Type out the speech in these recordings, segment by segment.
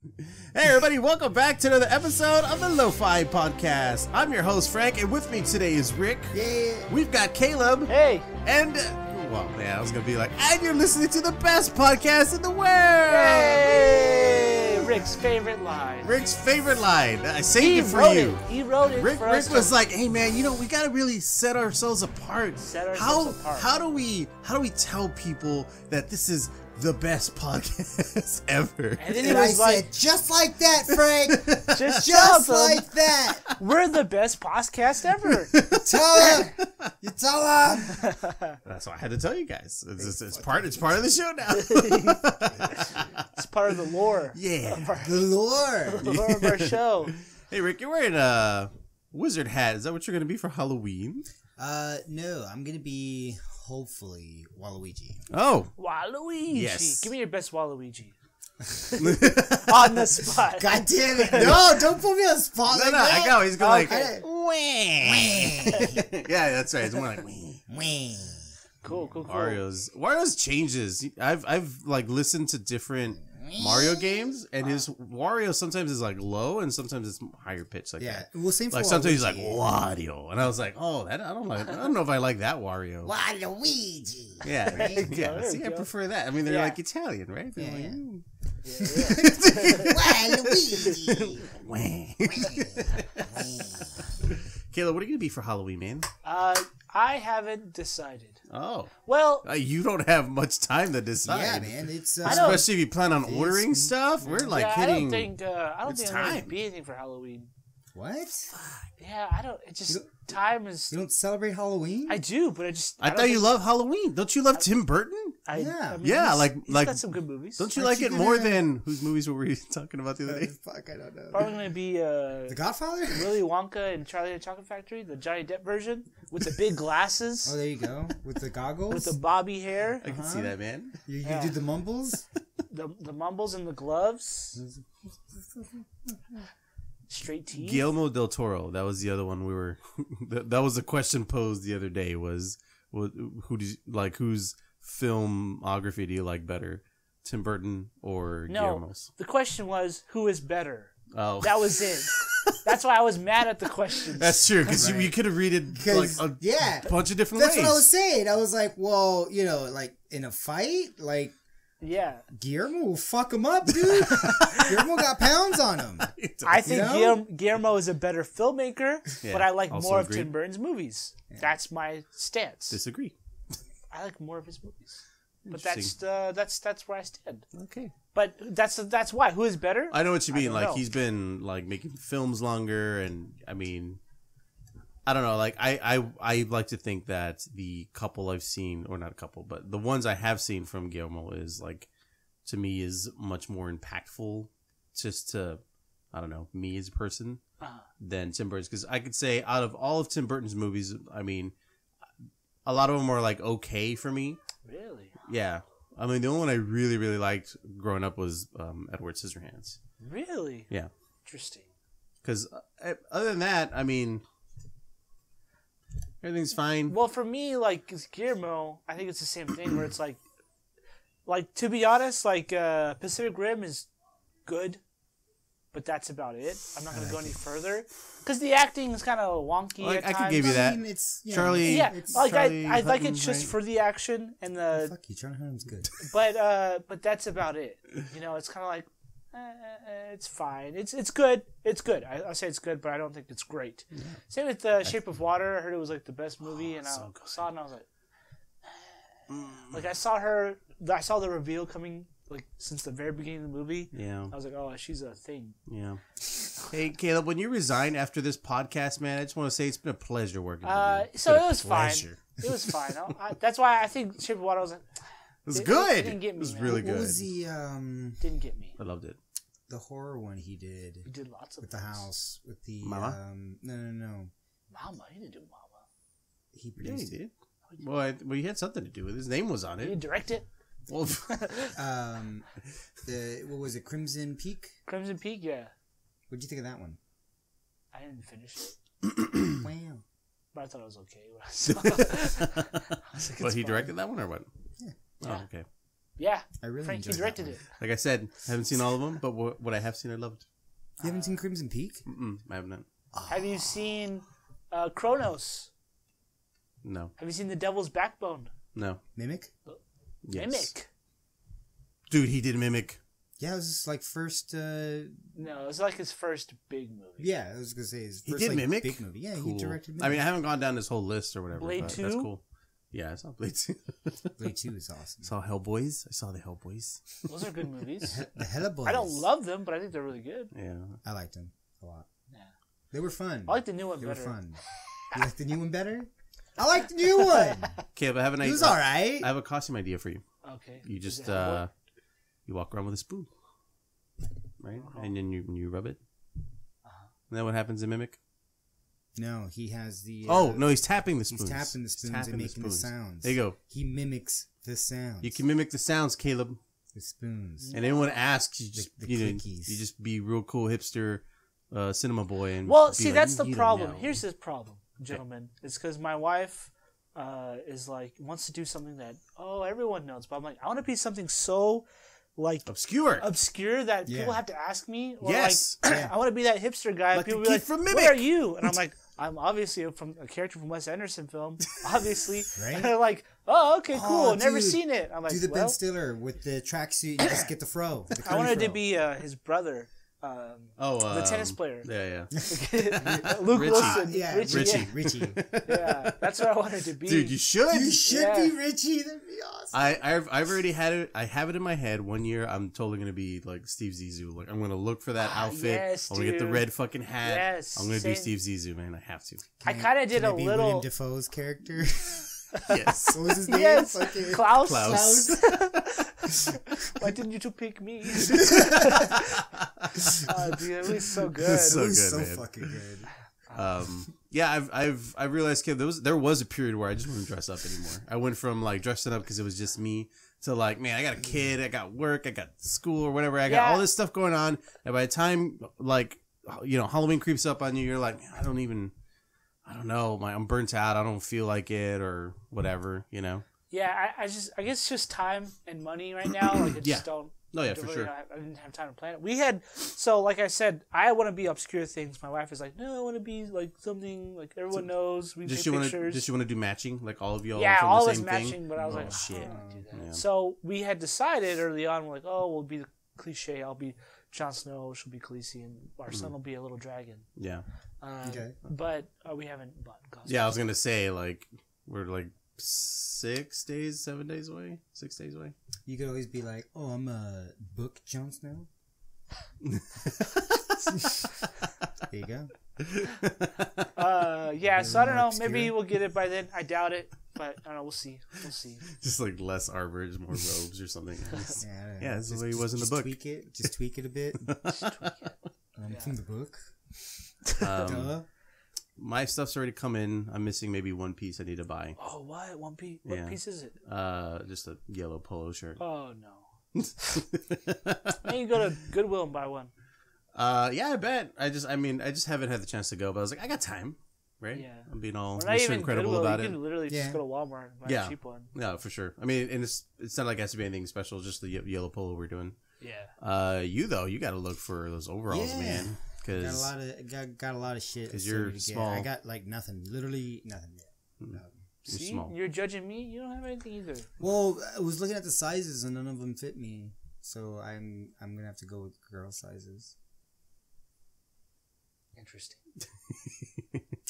Hey everybody, welcome back to another episode of the LoFi Podcast. I'm your host Frank, and with me today is Rick. Yeah. We've got Caleb. Hey. And, well, yeah, I was going to be like, and you're listening to the best podcast in the world. Hey. Rick's favorite line. Rick's favorite line. I saved it for you. He wrote it Rick for us. Rick was like, hey man, you know, we got to really set ourselves apart. How do we tell people that this is the best podcast ever? And then I said, just like that, Frank. just like that. We're the best podcast ever. Tell him. You tell him. That's why I had to tell you guys. It's part of the show now. It's part of the lore. Yeah, the lore. The lore of our show. Hey Rick, you're wearing a wizard hat. Is that what you're gonna be for Halloween? No, I'm gonna be hopefully Waluigi. Oh, Waluigi. Yes. Give me your best Waluigi. On the spot. God damn it! No, don't put me on the spot. No, like no, that. I go. He's going Okay. like, yeah, that's right. It's more like, Cool. Wario's changes. I've like listened to different Mario games, and his Wario sometimes is like low, and sometimes it's higher pitch. Like Yeah, that. well, same for Like sometimes he's Waluigi. like Wario, and I was like, oh, I don't know if I like that Wario. Waluigi. Yeah, There you yeah. go, See, there I you go. prefer that. I mean, they're Yeah. like Italian, right? They're Yeah, like, yeah. mm. Waluigi. Caleb, what are you gonna be for Halloween, man? I haven't decided. Oh, Well, you don't have much time to decide. Yeah, man. It's I know. Especially if you plan on ordering stuff. We're like yeah, hitting. I don't think I'm it's going time. to be anything for Halloween. what? Yeah, I don't. It just time is. You don't celebrate Halloween? I do, but I thought you loved Halloween. Don't you love Tim Burton? Yeah. Yeah, he's like- got some good movies. Don't you Aren't like you it more gonna- than whose movies were we talking about the other day? Fuck, I don't know. Probably going to be The Godfather? Willy Wonka and Charlie and the Chocolate Factory, the Johnny Depp version with the big glasses, Oh, there you go. With the goggles? with the bobby hair, I can see that, man. You Yeah. do the mumbles? the mumbles and the gloves, straight teeth. Guillermo Del Toro. That was the other one we were. That was a question posed the other day. Was who do you, like? Whose filmography do you like better, Tim Burton or No, Guillermo's? the question was who is better. Oh, That was it. That's why I was mad at the question. that's true because Right. you could have read it like a yeah. bunch of different That's ways. what I was saying. I was like, well, you know, like in a fight, like Yeah, Guillermo will fuck him up, dude. Guillermo got pounds on him. I think know? Guillermo is a better filmmaker, Yeah, but I like also more of agree. Tim Burton's movies. That's my stance. Disagree. I like more of his movies, but Interesting. that's where I stand. Okay. But that's why. Who is better? I know what you mean. don't Like know. he's been like making films longer, and I mean, I don't know. Like I like to think that the couple I've seen, or not a couple, but the ones I have seen from Guillermo is like, to me, is much more impactful, just to, I don't know, me as a person than Tim Burton's. Because I could say out of all of Tim Burton's movies, I mean, a lot of them are like okay for me. Really? Yeah. I mean, the only one I really, really liked growing up was Edward Scissorhands. Really? Yeah. Interesting. Because other than that, I mean, everything's fine. Well, for me, like Guillermo, I think it's the same thing. Where it's like to be honest, like Pacific Rim is good, but that's about it. I'm not gonna go any further because the acting is kind of wonky. Like, at I could times. give you that. I mean, it's, you know, Charlie. Yeah, It's like Charlie I like Hutton, it just right? for the action and the, Fuck you, Charlie Hunnam's good. but that's about it. You know, it's kind of like it's fine. It's good. It's good. I say it's good, but I don't think it's great. Yeah. Same with Shape of Water. I heard it was like the best movie, and I saw it and I was like, I saw the reveal coming like since the very beginning of the movie. Yeah. I was like, oh, she's a thing. Yeah. Hey, Caleb, when you resign after this podcast, man, I just want to say it's been a pleasure working with you. It's So been it a was fine. pleasure. It was fine. That's why I think Shape of Water was like, It was It good. didn't get me, It was man. really What good. was the didn't get me. I loved it. the horror one he did He did lots of with the things. house with the Mama? no. Mama, he didn't do Mama. He Yeah, he produced it. did. Well, he had something to do with it. His name was on He it. directed it. Well, What was it? Crimson Peak. Crimson Peak, yeah. What'd you think of that one? I didn't finish it, Wow. but I thought it was okay. When I saw it. I was like, well, it's he fine. directed that one or what? Yeah. Oh, okay. Yeah, I really Frankie enjoyed directed that it. Like I said, I haven't seen all of them, but what I have seen, I loved. You haven't seen Crimson Peak? I have not. Have you seen Kronos? No. Have you seen The Devil's Backbone? No. Mimic? Yes. Mimic. Dude, he did Mimic. Yeah, it was his like first. No, it was like his first big movie. Yeah, I was gonna say his He first did like, Mimic? big movie. Yeah, Cool. he directed. Mimic. I mean, I haven't gone down this whole list or whatever. Blade but 2? That's cool. Yeah, I saw Blade 2. Blade 2 is awesome. I saw Hellboys. I saw the Hellboys. Those are good movies. The Hella Boys. I don't love them, but I think they're really good. Yeah. I liked them a lot. Yeah. They were fun. I like the new one They better. were fun. You like the new one better? I like the new one. Okay, but I have an It idea. was alright. I have a costume idea for you. Okay. You Is just it Hellboy? you walk around with a spoon, right? Uh-huh. And then you rub it. And then what happens in Mimic? No, he has the. Oh no, he's tapping the spoons. He's tapping the spoons and making the sounds. There you go. He mimics the sounds. You can mimic the sounds, Caleb. The spoons. And anyone asks, you just The you know, clickies. you just be real cool hipster, cinema boy. And Well, be see, like, that's the "You don't problem. know." Here's the problem, gentlemen. It's because my wife is like wants to do something that everyone knows, but I'm like I want to be something so like obscure. that Yeah. people have to ask me. Or Yes. like, Yeah. I want to be that hipster guy. Like People the be kid like, from "What Mimic." are you?" And I'm like, "I'm obviously from a character from Wes Anderson film, obviously." Right? And they're like, "Oh, okay, cool. Oh, Never dude. seen it." I'm like, Do the "Well, Ben Stiller with the tracksuit. You just get the fro. The I curly wanted to fro. be his brother, the tennis player. Yeah, Luke Richie. Wilson, Yeah, Richie. Richie. Yeah, that's what I wanted to be." dude, you should. You should Yeah. be Richie. That'd be awesome. I've already had it. I have it in my head. One year, I'm totally gonna be like Steve Zissou. Like I'm gonna look for that outfit. yes, I'm gonna get the dude. red fucking hat. Yes, I'm gonna do same. Steve Zissou, man. I have to. I kind of did Can a I be little. William Defoe's character. Yes. What was his name? Yes, Fucking- Klaus. Klaus. Why didn't you two pick me? Dude, it was so good. It's so it was good, so man. fucking good. Yeah, I've realized, kid, there was a period where I just wouldn't dress up anymore. I went from like dressing up because it was just me to like, man, I got a kid, I got work, I got school or whatever, I got Yeah. all this stuff going on, and by the time like Halloween creeps up on you, you're like, man, I don't know, I'm burnt out, I don't feel like it or whatever, you know. Yeah, I guess it's just time and money right now. Like I just Yeah. don't. No, yeah, don't for really sure. know. I didn't have time to plan it. So like I said, I want to be obscure things. My wife is like, no, I want to be like something like everyone knows. We Just take you want pictures. to do matching, like all of y'all. Yeah, from all the of us same matching. thing? But I was like, shit. I don't wanna do that. Yeah. So we had decided early on, we're like, we'll be the cliche. I'll be Jon Snow. She'll be Khaleesi, and our son will be a little dragon. Yeah, Okay. But we haven't bought costumes. yeah. I was gonna say like we're like 7 days away. 6 days away. You could always be like, "Oh, I'm a book Jon Snow." There you go. Yeah. So I don't know. Obscure. Maybe we'll get it by then. I doubt it. But I don't know. We'll see. Just like less arbors, more robes or something. Else. Yeah, I don't know. Yeah, this is the way he was in the book. Just tweak it a bit. From the book. Duh. My stuff's already come in. I'm missing maybe one piece I need to buy. Oh, what? One piece? What Yeah. piece is it? Just a yellow polo shirt. Oh, no. Now you go to Goodwill and buy one. Yeah, I bet. I just haven't had the chance to go, but I was like, I got time, right? Yeah. I'm being all Or not Mr. even Incredible Goodwill. about You it. can literally Yeah. just go to Walmart and buy Yeah. a cheap one. Yeah, for sure. I mean, and it's not like it has to be anything special. Just the yellow polo we're doing. Yeah. You got to look for those overalls, Yeah. man. Cause got a lot of shit. 'Cause still you're to get. small. I got like nothing. Literally nothing yet. No. you're See? small. You're judging me? You don't have anything either. Well, I was looking at the sizes and none of them fit me, so I'm gonna have to go with girl sizes. Interesting.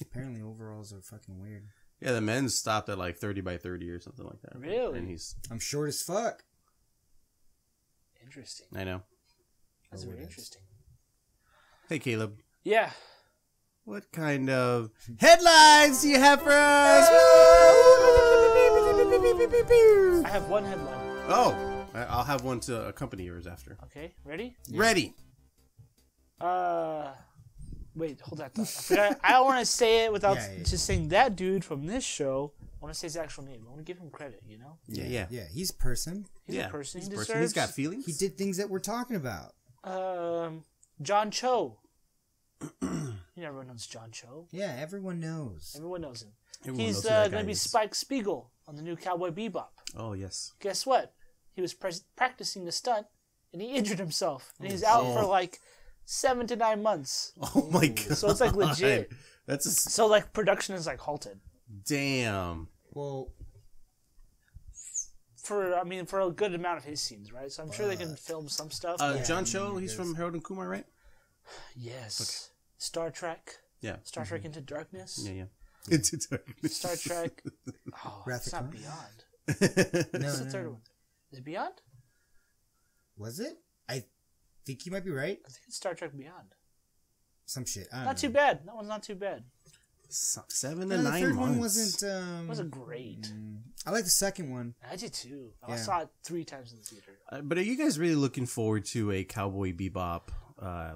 Apparently, overalls are fucking weird. Yeah, the men's stopped at like 30 by 30 or something like that. Really? And he's, I'm short as fuck. Interesting. I know. That's Oh, very it is. interesting. Hey, Caleb. Yeah. What kind of headlines do you have for us? I have one headline. Oh, I'll have one to accompany yours after. Okay, ready? Ready. Wait, hold that thought. I forgot. I don't want to say it without Yeah. just saying that dude from this show. I want to say his actual name. I want to give him credit, you know? Yeah. Yeah, he's a person. He's a person. He's He a deserves. He's got feelings. He did things that we're talking about. John Cho. Everyone knows John Cho. Yeah, everyone knows. Everyone knows him. Everyone knows He's who that going guy to be is. Spike Spiegel on the new Cowboy Bebop. Oh, yes. Guess what? he was practicing the stunt, and he injured himself, and he's out for like 7 to 9 months. Oh my god! So it's like legit. So like production is like halted. Damn. Well, for a good amount of his scenes, right? So I'm sure they can film some stuff. John Cho, he's from Harold and Kumar, right? Yes. Okay. Star Trek. Yeah. Star Trek Into Darkness. Yeah. Into Darkness. Star Trek. Oh, it's not Rathacon? Beyond. no, What's the third one? Is it Beyond? Was it? I think you might be right. I think it's Star Trek Beyond. Some shit. I don't Not know. too bad. That one's not too bad. 7 to No, 9 the third months. one wasn't. It wasn't great. I like the second one. I did too. I Yeah. saw it 3 times in the theater. But are you guys really looking forward to a Cowboy Bebop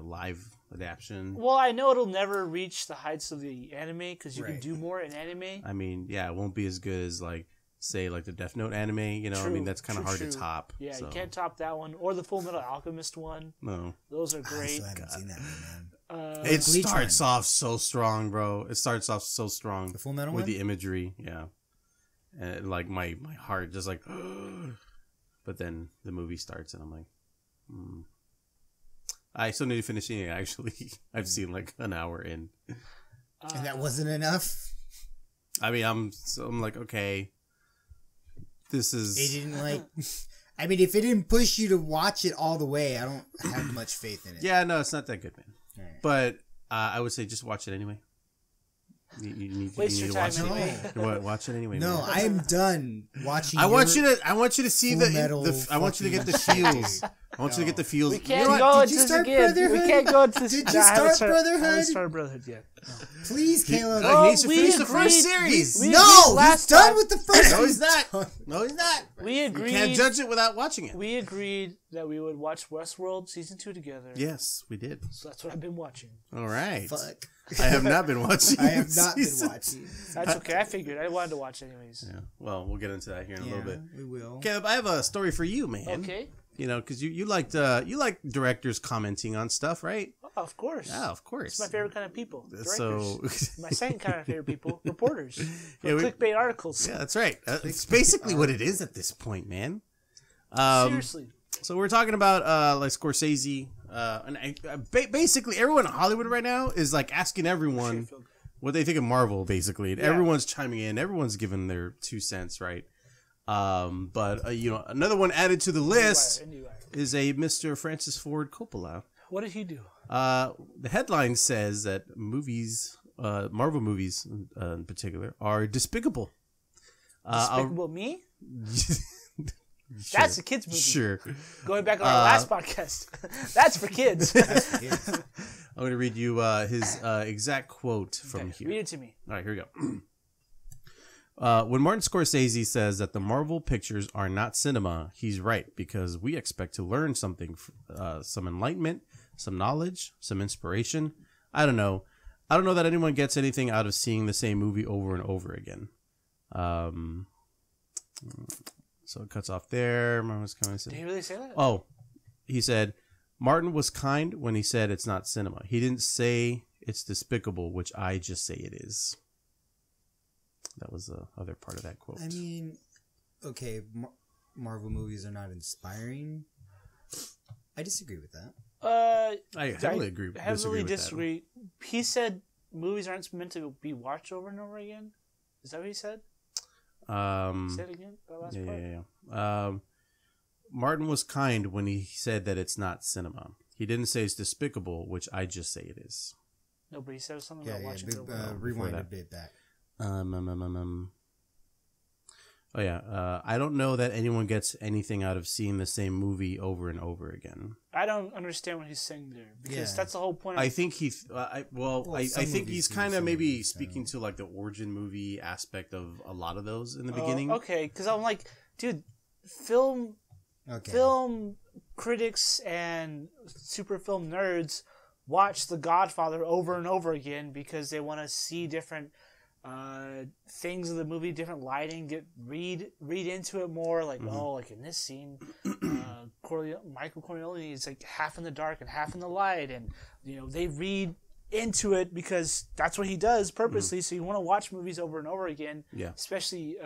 live adaptation? Well, I know it'll never reach the heights of the anime because you can Right. do more in anime. I mean, yeah, it won't be as good as like say like the Death Note anime. You know, I mean that's kind of hard to top. Yeah, so. you can't top that one or the Full Metal Alchemist one. No, Those are I great. still haven't seen that one, man. it Bleach starts one. off so strong, bro. It starts off so strong. The Full Metal with one? the imagery, yeah, and like my heart just like. But then the movie starts, and I'm like, I still need to finish seeing it. Actually, I've seen like an hour in. And that wasn't enough. I mean, I'm like, okay, this is. It didn't like. I mean, if it didn't push you to watch it all the way, I don't have much faith in it. Yeah, no, it's not that good, man. Right. But I would say just watch it anyway. You need Waste your to time watch anyway. it. Watch it anyway. No, man. I am done watching. I want you to see Full Metal I want you to get the fucking- feels. I want you to get the feels. We You can't know what? go Did into you this start again. We Brotherhood? can't go into this. Did No, you I haven't start I haven't Brotherhood? started Brotherhood yet. No. Please, Caleb. He needs to we finish the agreed- first series. we no, agreed he's last done time- with the first. No, he's not. No, he's not. We You agreed. can't judge it without watching it. We agreed that we would watch Westworld season 2 together. Yes, we did. So that's what I've been watching. All right. Fuck. I have not been watching. I have not been seasons. watching. That's okay. I figured. I wanted to watch anyways. Yeah. Well, we'll get into that here in a little bit. We will. Caleb, I have a story for you, man. Okay. You know, because you like directors commenting on stuff, right? Oh, of course. Yeah, of course. It's my favorite kind of people. Directors. So, My second kind of favorite people, reporters. For Yeah, clickbait articles. yeah, that's right. It's basically what it is at this point, man. Seriously. So we're talking about like Scorsese, and basically everyone in Hollywood right now is like asking everyone what they think of Marvel. Basically, and everyone's chiming in, everyone's giving their 2 cents, right? But you know, another one added to the list is a Mr. Francis Ford Coppola. What did he do? The headline says that movies, Marvel movies in particular, are despicable. Despicable Me? Sure. That's a kid's movie. Sure. Going back on our last podcast. That's for kids. I'm going to read you his exact quote from here. Read it to me. All right, here we go. When Martin Scorsese says that the Marvel pictures are not cinema, he's right, because we expect to learn something, some enlightenment, some knowledge, some inspiration. I don't know that anyone gets anything out of seeing the same movie over and over again. So it cuts off there. Did he really say that? Oh, he said, Martin was kind when he said it's not cinema. He didn't say it's despicable, which I just say it is. That was the other part of that quote. I mean, okay, Marvel movies are not inspiring. I disagree with that. I heavily agree. Heavily disagree. He said movies aren't meant to be watched over and over again. Is that what he said? Say it again. That last part. Yeah. Martin was kind when he said that it's not cinema. He didn't say it's despicable, which I just say it is. No, but he said something about watching it over. Rewind a bit back. Oh yeah. I don't know that anyone gets anything out of seeing the same movie over and over again. I don't understand what he's saying there because Yeah. that's the whole point. Of I think he. I think he's kind of maybe so. speaking to like the origin movie aspect of a lot of those in the beginning. Okay, because I'm like, dude, film critics and super film nerds watch The Godfather over and over again because they want to see different things of the movie, different lighting, read into it more. Like, oh, like in this scene, Michael Corleone is like half in the dark and half in the light, and you know they read into it because that's what he does purposely. So you want to watch movies over and over again, Yeah. especially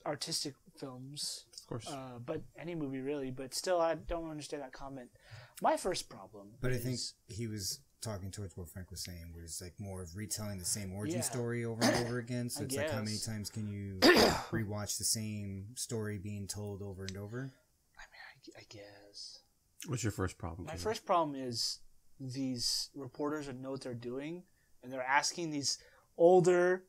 artistic films. Of course. But any movie really. But still, I don't understand that comment. My first problem. But I think he was talking towards what Frank was saying, where it's like more of retelling the same origin story over and over again. So it's like, how many times can you rewatch the same story being told over and over? I mean, I guess. What's your first problem? My first problem is these reporters know what they're doing, and they're asking these older,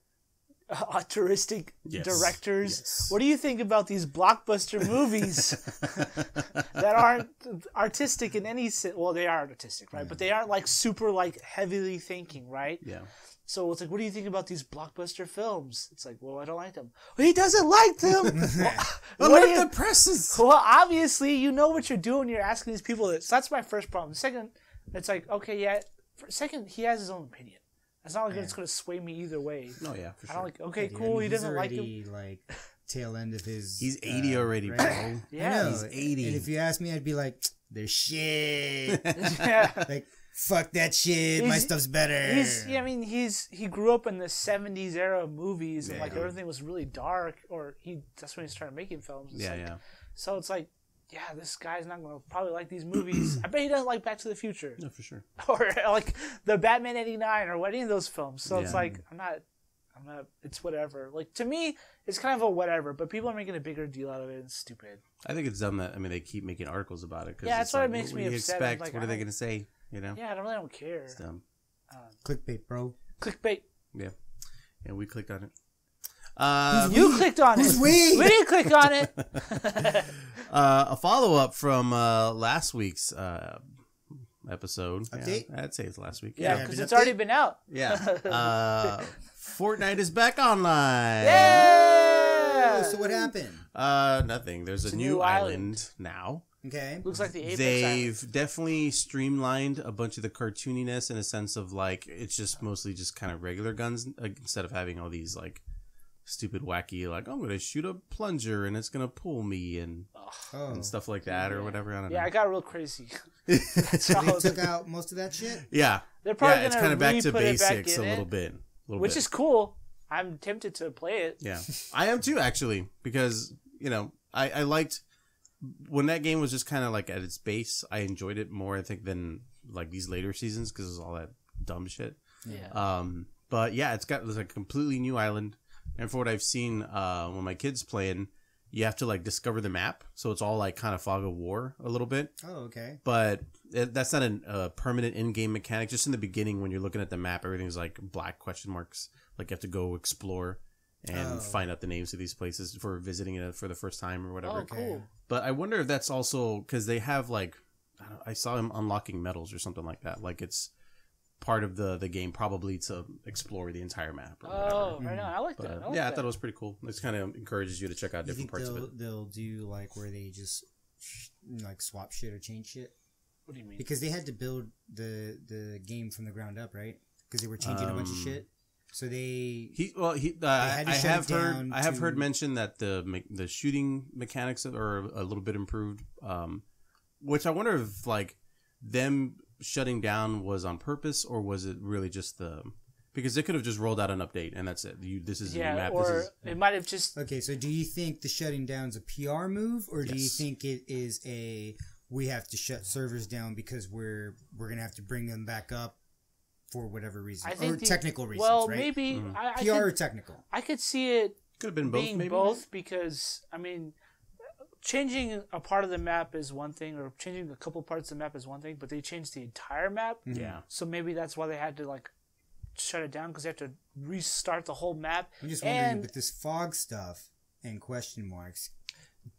autistic directors, what do you think about these blockbuster movies that aren't artistic in any sense? Well, they are artistic, right? But they aren't like super like heavily thinking, right? Yeah. So it's like, what do you think about these blockbuster films? It's like, well, I don't like them. Well, he doesn't like them. Let the presses. Well, obviously, you know what you're doing. You're asking these people this. So that's my first problem. Second, it's like, okay, yeah. Second, he has his own opinion. It's not like it's going to sway me either way. No, yeah, for sure. I don't like, okay, cool. He doesn't like him. Like tail end of his. He's 80 already, right? bro. Yeah, he's 80. And if you ask me, I'd be like, they're shit. Yeah. Like, fuck that shit. My stuff's better. He grew up in the 70s era of movies, and like everything was really dark. Or that's when he started making films. So it's like, yeah, this guy's not going to probably like these movies. I bet he doesn't like Back to the Future. No, for sure. Or like the Batman '89 or any of those films. So it's like, I'm not, it's whatever. Like, to me, it's kind of a whatever, but people are making a bigger deal out of it. It's stupid. I think it's dumb that, they keep making articles about it. Cause yeah, that's what like, makes me upset. Expect? Like, what are they going to say? You know? Yeah, I really don't care. It's dumb. Clickbait, bro. Clickbait. Yeah. And we clicked on it. You clicked on it. We didn't click on it. A follow-up from last week's episode. Update? Yeah, I'd say it's last week. Yeah, because it's already been out. Yeah. Fortnite is back online. Yeah! So what happened? Nothing. There's a new island now. Okay. Looks like the Apex They've Island. definitely streamlined a bunch of the cartooniness in a sense of like it's just mostly just kind of regular guns instead of having all these like stupid wacky like I'm gonna shoot a plunger and it's gonna pull me and stuff like that or whatever. I don't know. Yeah, I got real crazy. So they took out most of that shit? Yeah. They're probably it's gonna kind of back to re-put it back basics in a little it, bit. Which is cool. I'm tempted to play it. Yeah. I am too actually because, I liked when that game was just kind of like at its base, I enjoyed it more I think than like these later seasons because it's all that dumb shit. Yeah. But yeah, it's like a completely new island. And for what I've seen, when my kid's playing, you have to like discover the map. So it's all like kind of fog of war a little bit. Oh, okay. But that's not a permanent in-game mechanic. Just in the beginning, when you're looking at the map, everything's like black question marks. Like you have to go explore and find out the names of these places for visiting it for the first time or whatever. Oh, cool. But I wonder if that's also because they have like, I saw him unlocking medals or something like that. Like it's part of the game probably to explore the entire map. Or Oh, right on. I like that. I thought it was pretty cool. It kind of encourages you to check out different parts of it. They'll do like where they just like swap shit or change shit? What do you mean? Because they had to build the game from the ground up, right? Because they were changing a bunch of shit. So I have heard mention that the shooting mechanics are a little bit improved, which I wonder if like them shutting down was on purpose or was it really just because they could have just rolled out an update and that's it. This is a new map. Or it might have just. Okay, so do you think the shutting down's a PR move, or do you think it is we have to shut servers down because we're gonna have to bring them back up? For whatever reason, or technical reasons, well, right? maybe PR or technical. I could see it could have been both. Being maybe both because changing a part of the map is one thing, or changing a couple parts of the map is one thing, but they changed the entire map. Mm-hmm. Yeah. So maybe that's why they had to like shut it down because they have to restart the whole map. I'm just wondering with this fog stuff and question marks,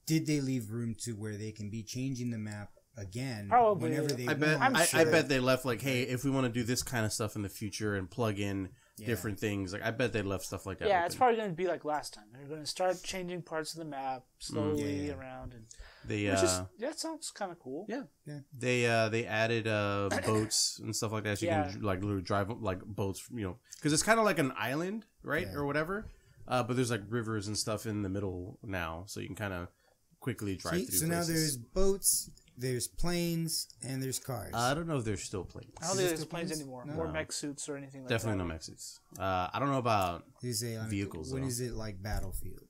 did they leave room to where they can be changing the map? Again, probably. Whenever they I bet they left like, hey, if we want to do this kind of stuff in the future and plug in different things, like I bet they left stuff like that. Yeah, open. It's probably going to be like last time. They're going to start changing parts of the map slowly around, and that sounds kind of cool. Yeah. They added boats and stuff like that. So you can like literally drive like boats, because it's kind of like an island, right, or whatever. But there's like rivers and stuff in the middle now, so you can kind of quickly drive through. So now there's boats. There's planes and there's cars. I don't know if there's still planes. I don't think there's planes anymore, or mech suits or anything like Definitely that. no mech suits. I don't know about vehicles. When is it like Battlefield?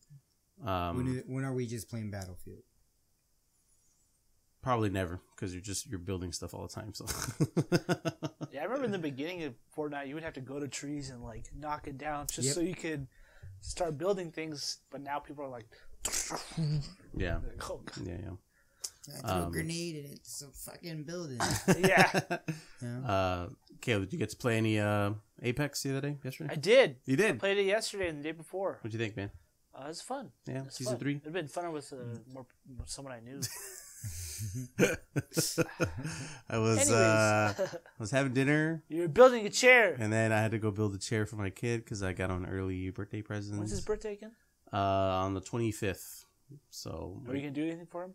When are we just playing Battlefield? Probably never, because you're building stuff all the time. So yeah, I remember in the beginning of Fortnite, you would have to go to trees and like knock it down just so you could start building things. But now people are like, yeah, like, oh, God. yeah. I threw a grenade and it's a fucking building. Yeah. Caleb, did you get to play any Apex the other day, yesterday? I did. You did? I played it yesterday and the day before. What'd you think, man? It was fun. Yeah, it was season fun. 3? It'd been funner with someone I knew. I was having dinner. You were building a chair. And then I had to go build a chair for my kid because I got on early birthday presents. When's his birthday again? On the 25th. So. Are you going to do anything for him?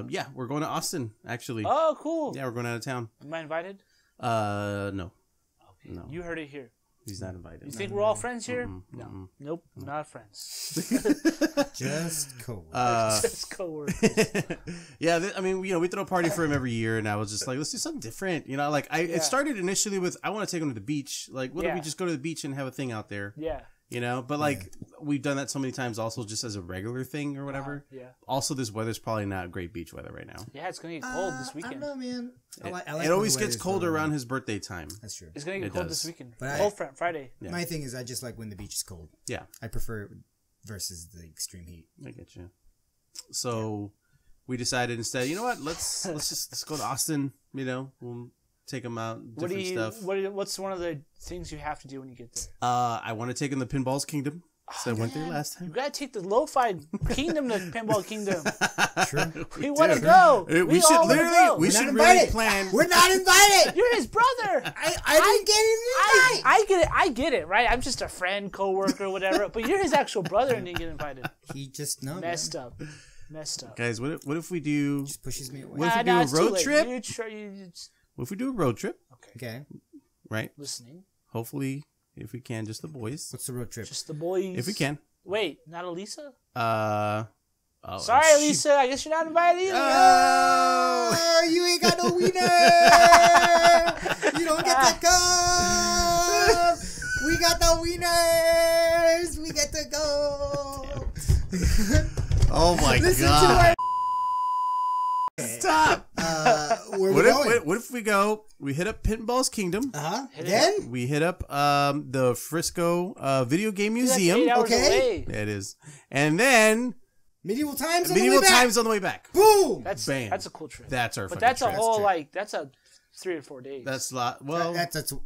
Yeah, we're going to Austin, actually. Oh, cool. Yeah, we're going out of town. Am I invited? No. Okay. No. You heard it here. He's not invited. You think we're all friends here? No. No. Nope, not friends. Just coworkers. Just coworkers. Yeah, I mean, we throw a party for him every year, and I was just like, let's do something different. It started initially with, I want to take him to the beach. Like, what if we just go to the beach and have a thing out there? Yeah. But like we've done that so many times also just as a regular thing or whatever. Yeah. Also, this weather's probably not great beach weather right now. Yeah, it's going to get cold this weekend. I don't know, man. I like it always gets colder around his birthday time. That's true. It's going to get cold this weekend. But cold Friday. Yeah. My thing is I just like when the beach is cold. Yeah. I prefer it versus the extreme heat. I get you. So we decided instead, you know what? Let's go to Austin. We'll take them out. Different stuff. What's one of the things you have to do when you get there? I want to take him to Pinball's Kingdom. So I went there last time. You gotta take the LoFi Kingdom to Pinball Kingdom. True. We want to go. We should literally. We should really plan. We're not invited. You're his brother. I didn't get an invite. I get it. I get it. Right. I'm just a friend, coworker, whatever. But you're his actual brother and didn't get invited. He just messed up. Guys, what if we do? Just pushes me away. What if we do a road trip? What if we do a road trip? Okay. Right. Listening. Hopefully, if we can, just the boys. What's the road trip? Just the boys. If we can. Wait, not Elisa? Sorry, Elisa. I guess you're not invited either. Oh, you ain't got no wiener. You don't get to go. We got the wieners. We get to go. Oh my God. Stop. What if we go? We hit up Pinball's Kingdom. Then we hit up the Frisco Video Game Museum. Okay. Yeah, it is. And then Medieval Times on the way back. Boom. That's a cool trip. That's our. But that's a trip. whole that's a 3 or 4 days. That's a lot. Well, it's trip.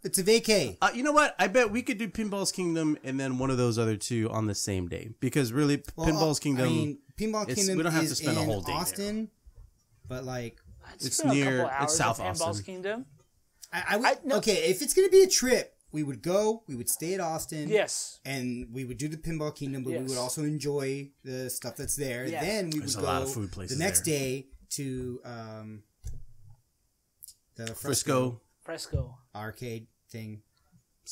It's a vacay. You know what? I bet we could do Pinball's Kingdom and then one of those other two on the same day because really, Pinball's Kingdom. I mean, Pinball Kingdom. We don't have to spend a whole day Austin, but like it's near. It's South Austin. Pinball's Kingdom. Okay, if it's gonna be a trip, we would go. We would stay at Austin. Yes. And we would do the Pinball Kingdom, but we would also enjoy the stuff that's there. Yeah. Then we would go a lot of food places the next day to the Fresco arcade thing,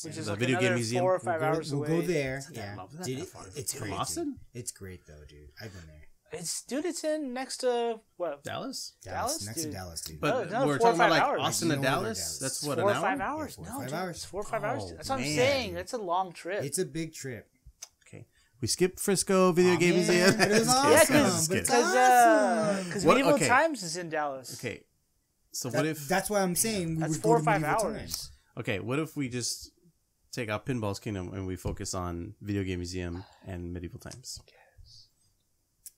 which is the like video game museum. 4 or 5 hours away. We'll go there. It's great. Austin? It's great though, dude. I've been there. It's in next to what? Dallas. Next to Dallas, dude. But we're talking about like Austin to Dallas. That's what, 4 an or hour? 5 hours. Yeah, 4 or 5 hours. It's 4 or 5 hours. That's what I'm saying. That's a long trip. It's a big trip. Okay, we skipped Frisco Video Game Museum. It was awesome. Because Medieval Times is in Dallas. Okay, so what if? That's why I'm saying that's 4 or 5 hours. Okay, what if we just take out Pinball's Kingdom and we focus on Video Game Museum and Medieval Times?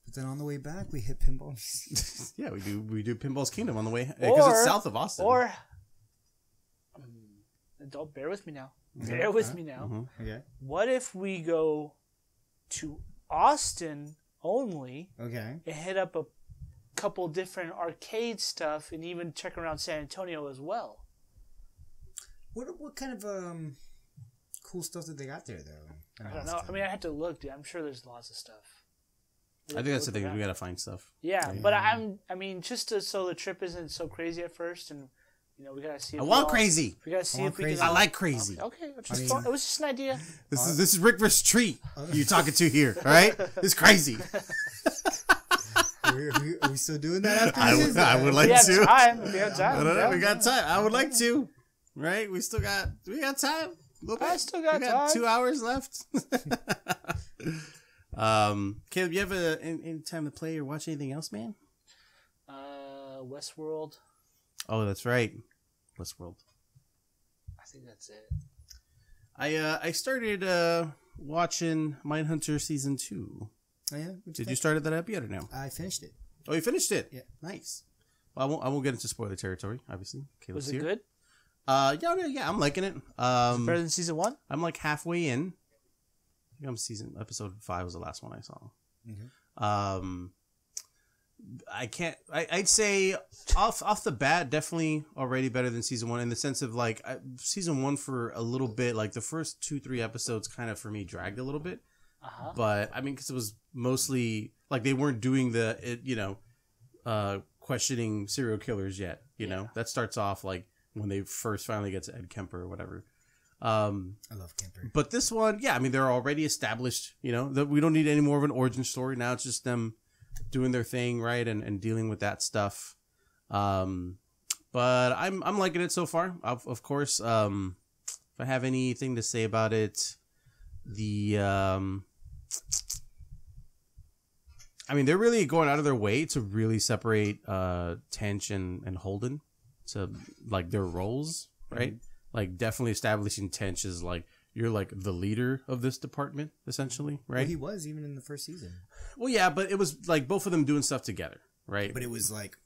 But then on the way back, we hit Pinball. Yeah, we do Pinball's Kingdom on the way because it's south of Austin. Or don't bear with me now. Bear with me now. Okay. What if we go to Austin only? Okay. And hit up a couple different arcade stuff and even check around San Antonio as well. What kind of cool stuff that they got there though? I don't know. I mean, I had to look, dude. I'm sure there's lots of stuff. I think that's the thing. We gotta find stuff. Yeah, but I mean, just so the trip isn't so crazy at first, and we gotta see. I want crazy. We gotta see if we can. I like crazy. Okay, it was just an idea. This is Rick vs. Tree. You're talking to here, all right? It's crazy. Are we still doing that after this? I would like to. We have time. I don't know. We got time. I would like to. Right? We got time. I still got time. 2 hours left. Caleb, you have any time to play or watch anything else, man? Westworld. Oh, that's right. Westworld. I think that's it. I started watching Mindhunter season 2. Oh yeah. Did you start that up yet or no? I finished it. Oh, you finished it? Yeah. Nice. Well, I won't get into spoiler territory, obviously. Was it good? Yeah, I'm liking it. Better than season 1? I'm like halfway in. I think episode 5 was the last one I saw. Mm-hmm. I'd say off the bat, definitely already better than season 1 in the sense of like season 1 for a little bit, like the first 2-3 episodes kind of for me dragged a little bit. But I mean, because it was mostly like they weren't doing questioning serial killers yet. You know, that starts off like when they first finally get to Ed Kemper or whatever. I love Kemper. But this one, yeah, I mean, they're already established. You know, that we don't need any more of an origin story now. It's just them doing their thing, right, and dealing with that stuff. But I'm liking it so far. Of course, if I have anything to say about it, I mean, they're really going out of their way to really separate Tench and Holden to like their roles, right? Mm-hmm. Like definitely establishing Tench as like you're like the leader of this department, essentially, right? Well, he was even in the first season. Well, yeah, but it was like both of them doing stuff together, right? But it was like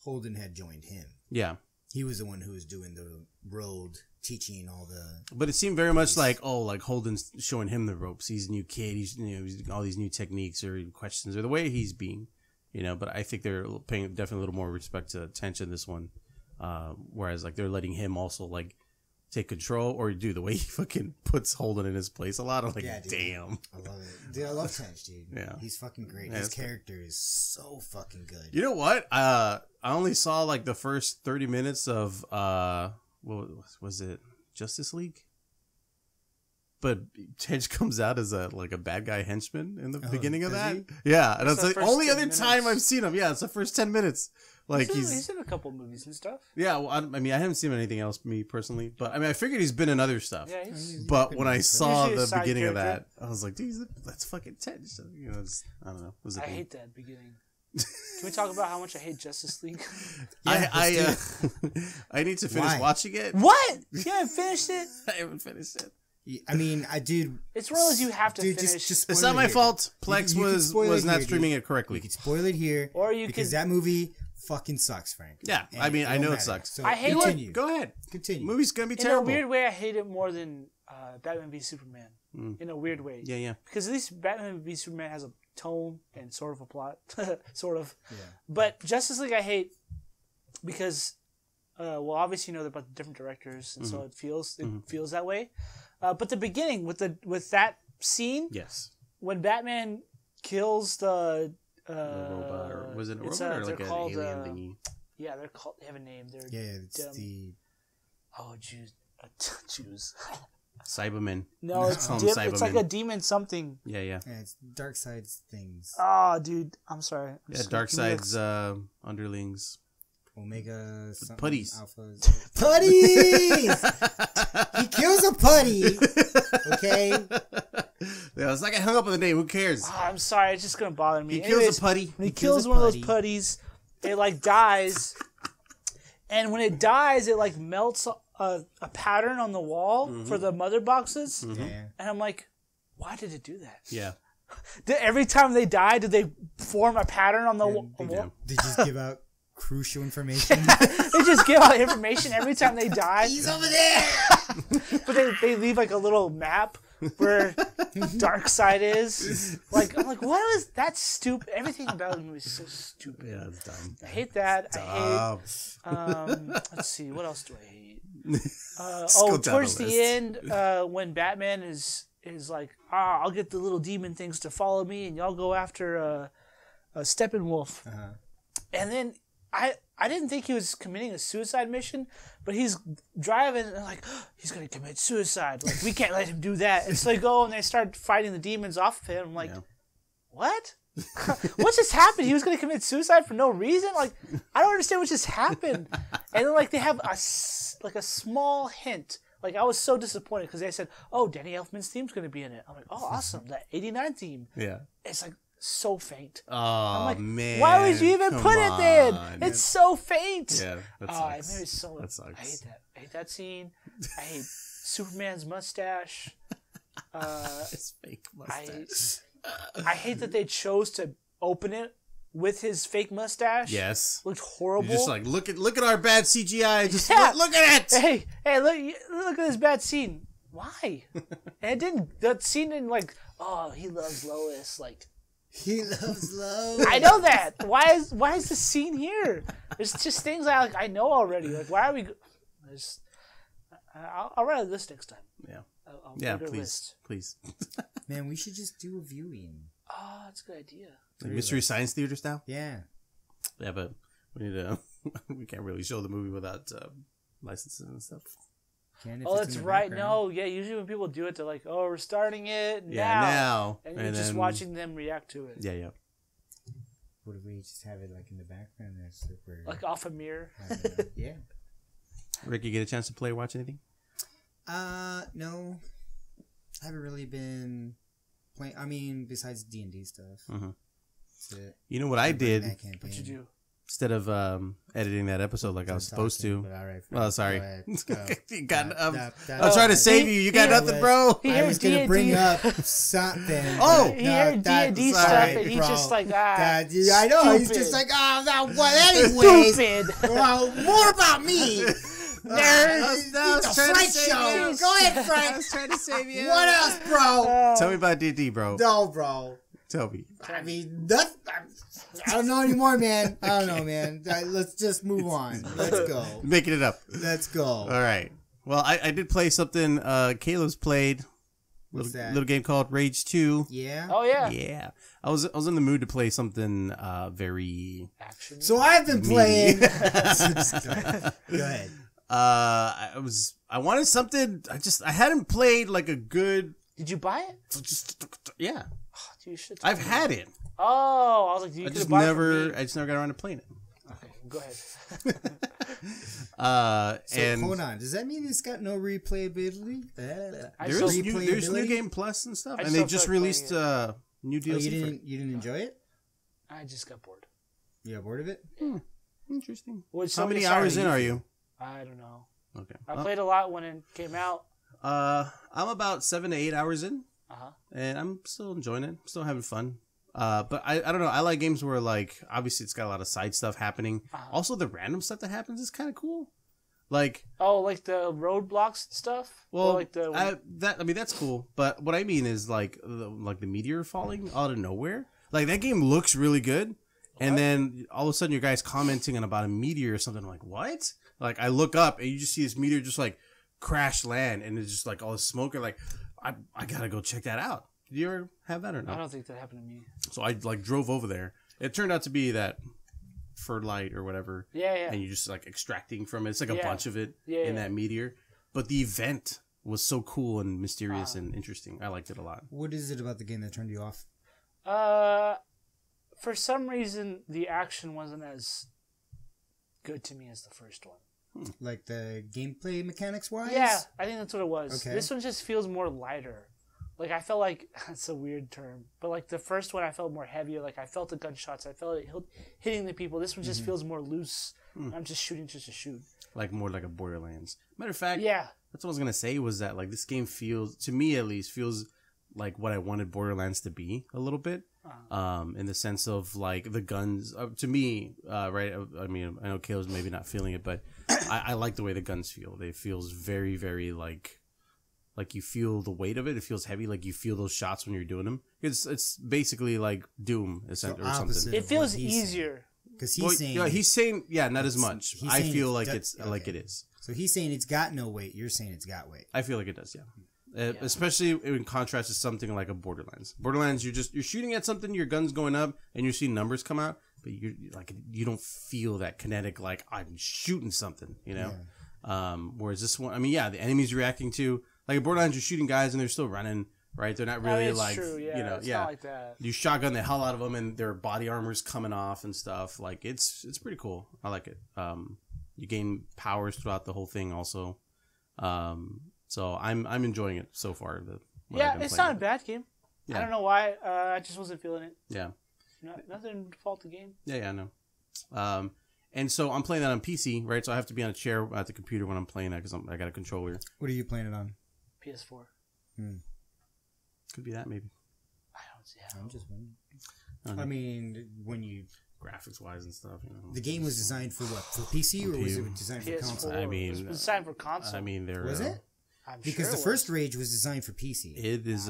Holden had joined him. Yeah. He was the one who was doing the road, teaching all the... But it seemed very much like, like Holden's showing him the ropes. He's a new kid. He's doing all these new techniques or questions or the way he's being, But I think they're paying definitely a little more respect to Tench in this one. Whereas like they're letting him also like take control or do the way he fucking puts Holden in his place a lot. I'm like, damn. I love it. Dude, I love Tench, dude. Yeah. He's fucking great. His character is so fucking good. You know what? I only saw like the first 30 minutes of, what was it? Justice League? But Tench comes out as a bad guy henchman in the beginning of that. Yeah. And it's like only other time I've seen him. Yeah. It's the first 10 minutes. Like he's in a couple movies and stuff. Yeah, well, I mean, I haven't seen anything else, me personally, but I mean, I figured he's been in other stuff. Yeah, but when I saw the beginning of that, I was like, dude, that's fucking Tench. I don't know. I hate that beginning. Can we talk about how much I hate Justice League? I need to finish watching it. What? You haven't finished it? I haven't finished it. I mean, it's one of those you have to finish. Just it's not my fault. Plex was not streaming it correctly. You can spoil it here, or because that movie fucking sucks, Frank. Yeah, I mean, I know it sucks. So I hate it. Go ahead. Continue. Movie's gonna be terrible. In a weird way, I hate it more than Batman v Superman. In a weird way. Yeah. Because at least Batman v Superman has a tone and sort of a plot, sort of. Yeah. But Justice League, I hate because, obviously they're about the different directors, and so it feels that way. But the beginning with that scene, yes, when Batman kills the robot, or was it a robot or like an alien thingy? Yeah, they're called. They have a name. They're Jews. Cybermen. No, it's like a demon something. Yeah. It's Darkseid's things. Oh, dude, I'm sorry. Darkseid's underlings. Omega putties. Alphas. Putties! He kills a putty. Okay. Yeah, it's like I hung up on the name. Who cares? Oh, I'm sorry. It's just gonna bother me. He kills a putty. When he kills one of those putties, it like dies, and when it dies, it like melts a pattern on the wall for the mother boxes. Yeah. And I'm like, why did it do that? Yeah. Every time they die, did they form a pattern on the wall? They just give out crucial information. They just give out information every time they die. He's over there. But they leave like a little map where Darkseid is. Like, I'm like, what was that stupid? Everything about the movie is so stupid. Yeah, it's dumb. I hate that. I hate. Let's see, what else do I hate? Towards the end, when Batman is like, I'll get the little demon things to follow me, and y'all go after Steppenwolf. And then I didn't think he was committing a suicide mission, but he's driving and like, he's gonna commit suicide. Like, we can't let him do that. And so they go and they start fighting the demons off of him. I'm like, what? What just happened? He was gonna commit suicide for no reason? Like, I don't understand what just happened. And then like they have a small hint, Like, I was so disappointed because they said, "Oh, Danny Elfman's theme's going to be in it." I'm like, "Oh, awesome! That '89 theme." Yeah. It's like so faint. Oh, I'm like, man! why would you even put it there? It's so faint. Yeah, that It sucks. made me so. That sucks. I hate that. I hate that scene. I hate Superman's mustache. His fake mustache. I hate that they chose to open it with his fake mustache. Yes. Looked horrible. You're just like, look at our bad CGI. Just Yeah. look at it. Hey, look at this bad scene. Why? And it didn't. That scene didn't like. Oh, he loves Lois. Like. He loves Lois. I know that. Why is the scene here? There's just things I know already. Like, why are we? I'll write a list next time. Yeah. I'll Yeah, make a please, list. please. Man, we should just do a viewing. Oh, that's a good idea. Like Mystery Science Theater style. Yeah. Yeah, but we need to. We can't really show the movie without licenses and stuff. Oh, that's right. No, yeah. Usually when people do it, they're like, "Oh, we're starting it now." And you're just watching them react to it. Yeah. What if we just have it like in the background? That's like off a mirror. Yeah. Rick, you get a chance to play or watch anything? No. I haven't really been playing. I mean, besides D&D stuff. Mm-hmm. That's it. You know what I did? What'd you do? Instead of editing that episode like I was supposed to. All right, well, sorry. Let's go. You got, I was trying to save you. You got nothing, bro. I was going to bring up something. Oh, he heard D&D stuff and he's just like, I know. Stupid. He's just like, what anyways. Stupid. Well, more about me. Nerd. I was trying to save you. Go ahead, Frank. I was trying to save you. What else, bro? Tell me about D&D, bro. No, bro. Tell me. I mean, I don't know anymore, man. I don't know, man. Let's just move on. Let's go. Making it up. Let's go. All right. Well, I did play something Caleb's played. What's that? Little game called Rage 2. Yeah? Oh, yeah. Yeah. I was in the mood to play something very... action. So I've been playing... Go ahead. I wanted something... I hadn't played like a good... Did you buy it? Yeah. Oh, dude, you should I've had it. Oh, I was like, you could buy it for me. I just never got around to playing it. Okay, go ahead. And hold on. Does that mean it's got no replayability? There's New Game Plus and stuff, and they just released new DLC. Oh, you didn't enjoy it? I just got bored. You got bored of it? Interesting. How many hours in are you? I don't know. Okay. I played a lot when it came out. I'm about 7 to 8 hours in, and I'm still enjoying it. Still having fun. But I don't know. I like games where like obviously it's got a lot of side stuff happening. Also, the random stuff that happens is kind of cool. Like like the roadblocks stuff. Well, like that's cool. But what I mean is like the meteor falling out of nowhere. Like that game looks really good, and then all of a sudden your guy's commenting on about a meteor or something. I'm like, what? Like I look up and you just see this meteor just like crash land, and it's just like all the smoke. And like I gotta go check that out. Did you ever have that or not? I don't think that happened to me. So I like drove over there. It turned out to be that ferlite or whatever. Yeah. And you just like extracting from it. It's like a bunch of it in that meteor. But the event was so cool and mysterious and interesting. I liked it a lot. What is it about the game that turned you off? For some reason, the action wasn't as good to me as the first one. Like the gameplay mechanics wise? Yeah, I think that's what it was. Okay. This one just feels more lighter. Like, I felt like, that's a weird term, but like the first one I felt more heavier. Like, I felt the gunshots. I felt it hitting the people. This one just feels more loose. I'm just shooting just to shoot. Like, more like a Borderlands. Matter of fact, yeah. That's what I was going to say was that, like, this game feels, to me at least, feels like what I wanted Borderlands to be a little bit. In the sense of, like, the guns. To me, right, I mean, I know Caleb's maybe not feeling it, but I like the way the guns feel. They feels very, very, like you feel the weight of it. It feels heavy. Like you feel those shots when you're doing them. It's basically like Doom or something. It feels easier. Because he's saying not as much. I feel like it's like it is. So he's saying it's got no weight. You're saying it's got weight. I feel like it does. Yeah. Especially in contrast to something like a Borderlands. Borderlands, you're shooting at something, your gun's going up, and you're seeing numbers come out, but you don't feel that kinetic like I'm shooting something, you know. Yeah. Whereas this one, I mean, the enemies reacting to. Like in Borderlands, you're shooting guys and they're still running, right? They're not really like, true, yeah. It's not like that. You shotgun the hell out of them and their body armor's coming off and stuff. Like it's pretty cool. I like it. You gain powers throughout the whole thing also. So I'm enjoying it so far. It's not a bad game. Yeah. I don't know why. I just wasn't feeling it. Yeah. Nothing to fault the game. Yeah, I know. And so I'm playing that on PC, right? So I have to be on a chair at the computer when I'm playing that because I got a controller. What are you playing it on? PS4. Could be that, maybe. I don't see how. I'm just wondering. I mean, when you... Graphics-wise and stuff, you know. The game was designed for what? For PC or was it designed for console? I mean... It was designed for console. I mean, was it? Because the first Rage was designed for PC. It is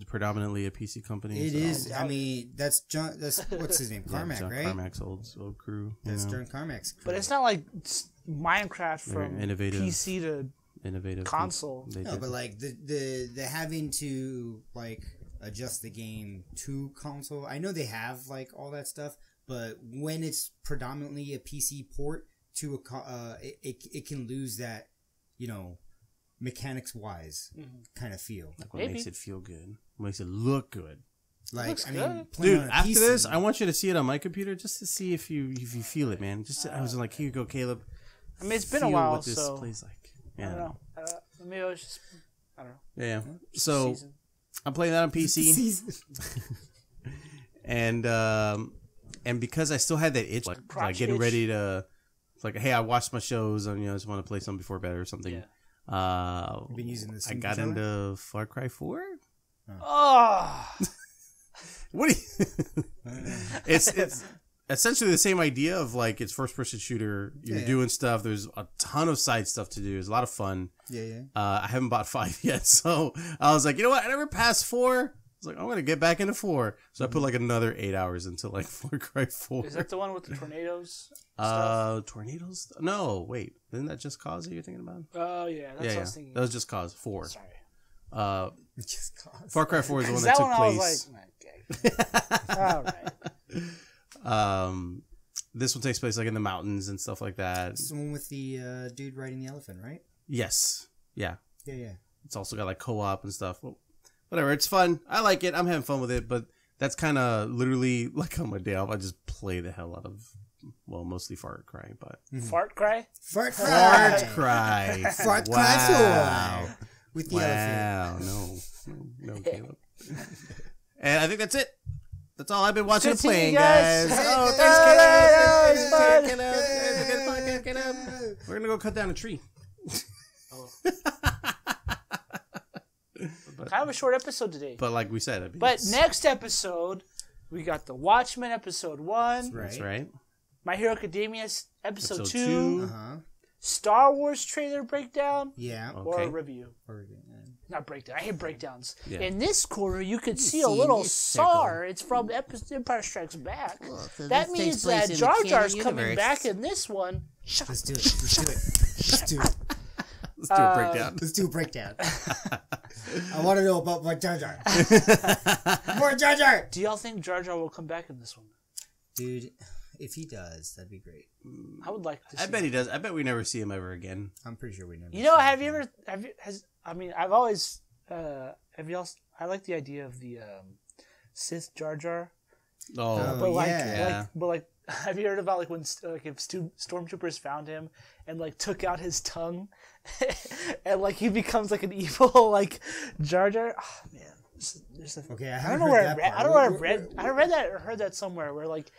predominantly a PC company. It is. I mean, that's what's his name? Carmack, John right? Carmack's old crew. That's John Carmack's crew. But it's not like Minecraft from innovative, PC to console. No, but like the having to like adjust the game to console. I know they have like all that stuff, but when it's predominantly a PC port to it can lose that, you know, mechanics wise kind of feel. Like what makes it feel good, what makes it look good. Like I mean, dude, after PC, this, I want you to see it on my computer just to see if you feel it, man. I was like, here you go, Caleb. I mean, it's been a while, what this so plays like. Yeah. I don't know. Maybe I was just, I don't know. Yeah. So I'm playing that on PC, and because I still had that itch, like getting ready to, like, hey, I watched my shows, and I just want to play something before bed or something. Yeah. You've been using this. I got into Far Cry 4. Oh. What do you? It's essentially the same idea of like it's first person shooter. You're doing stuff. There's a ton of side stuff to do. There's a lot of fun. Yeah. I haven't bought 5 yet, so I was like, you know what? I never passed 4. I was like, I'm gonna get back into 4. So I put like another 8 hours into like Far Cry 4. Is that the one with the tornadoes? Tornadoes? No, wait. Isn't that Just Cause that you're thinking about? Oh yeah, that's what I was thinking. That was Just Cause 4. Sorry. Just Cause. Far Cry 4 is the one that took place. All right. This one takes place like in the mountains and stuff like that. It's the one with the dude riding the elephant, right? Yes. Yeah. Yeah. It's also got like co-op and stuff. Well, whatever. It's fun. I like it. I'm having fun with it, but that's kind of literally like on my day off. I just play the hell out of, well, mostly Far Cry, but Fart Cry? Fart Cry. Fart Cry. Fart Cry 4. With the elephant. No, Caleb. And I think that's it. That's all I've been watching and playing, guys. Oh, thanks, Caleb. We're gonna go cut down a tree. Kind of a short episode today. But like we said, but next episode, we got the Watchmen episode 1. That's right. My Hero Academia episode 2. Star Wars trailer breakdown. Yeah. Or a review. Not breakdown. I hate breakdowns. Yeah. In this corner, you could see a little SAR. It's from Empire Strikes Back. Well, so that means that Jar Jar's coming back in this one. Let's do it. Let's do it. Let's do a breakdown. Let's do a breakdown. I want to know about more Jar Jar. More Jar Jar. Do y'all think Jar Jar will come back in this one? Dude, if he does, that'd be great. I would like to see I bet he does. I bet we never see him ever again. I'm pretty sure we never. You know, I've always, I like the idea of the Sith Jar Jar. Oh, but have you heard about like when if stormtroopers found him and like took out his tongue, and like he becomes like an evil like Jar Jar? Oh man, okay. I don't know where I read that or heard that somewhere where like.